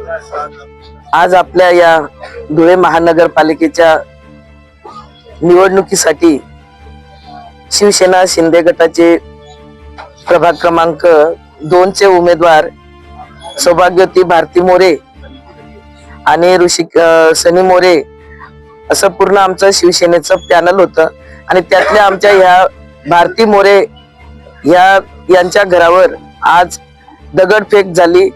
आज आपल्या या धुळे महानगरपालिकेच्या निवडणुकीसाठी शिवसेना शिंदे गटाचे प्रभाग क्रमांक 2 चे उमेदवार सौभाग्यवती भारती मोरे आणि सनी मोरे असं पूर्ण आमचं शिवसेनेचं पॅनल होतं आणि त्यातल्या आमच्या ह्या भारती मोरे यांच्या घरावर आज दगडफेक झाली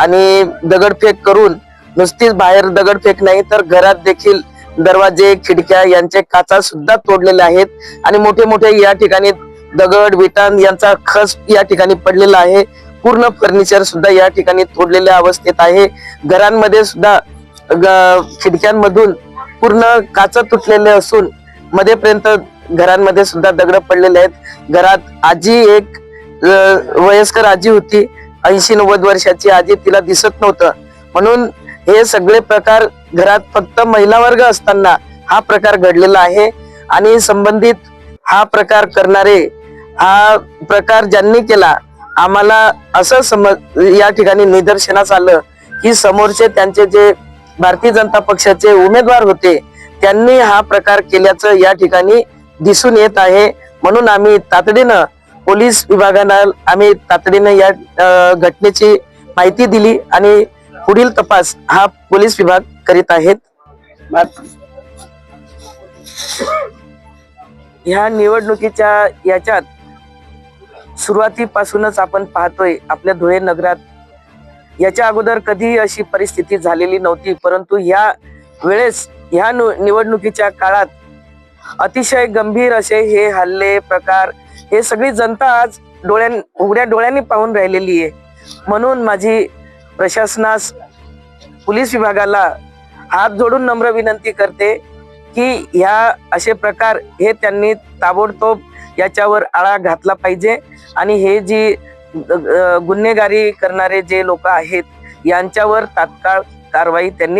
आणि दगडफेक करून नुसतीच बाहेर दगडफेक नाही तर घरात देखील दरवाजे खिडक्या यांचे काचा सुद्धा तोडलेले आहेत आणि मोठे मोठे या ठिकाणी दगड विटान यांचा खस या ठिकाणी पडलेला आहे। पूर्ण फर्निचर सुद्धा या ठिकाणी तोडलेल्या अवस्थेत आहे। घरांमध्ये सुद्धा खिडक्यांमधून पूर्ण काचा तुटलेले असून मध्येपर्यंत घरांमध्ये सुद्धा दगड पडलेले आहेत। घरात आजी एक वयस्कर आजी होती, 80-90 वर्षाची आजी, तिला दिसत नव्हतं म्हणून हे सगळे प्रकार घरात फक्त महिला वर्ग असताना हा प्रकार घडलेला आहे आणि संबंधित हा प्रकार करणारे हा प्रकार ज्यांनी केला आम्हाला असं या ठिकाणी निदर्शनास आलं की समोरचे त्यांचे जे भारतीय जनता पक्षाचे उमेदवार होते त्यांनी हा प्रकार केल्याचं या ठिकाणी दिसून येत आहे। म्हणून आम्ही तातडीनं पोलीस विभागाला या घटनेची माहिती दिली आणि पुढील तपास हा पोलीस विभाग करीत आहेत। ह्या निवडणुकीच्या याच्यात सुरुवातीपासूनच आपण पाहतोय आपल्या धुळे नगरात याच्या अगोदर कधी अशी परिस्थिती झालेली नव्हती, परंतु ह्या वेळेस ह्या निवडणुकीच्या काळात अतिशय गंभीर असे हे हल्ले प्रकार हे सगळी जनता आज उघड्या डोळ्यांनी पाहून राहिलेली आहे। म्हणून माझी प्रशासनास पोलीस विभागाला हात जोडून नम्र विनंती करते की ह्या असे प्रकार हे त्यांनी ताबडतोब याच्यावर आळा घातला पाहिजे आणि हे जी गुन्हेगारी करणारे जे लोक आहेत यांच्यावर तात्काळ कारवाई त्यांनी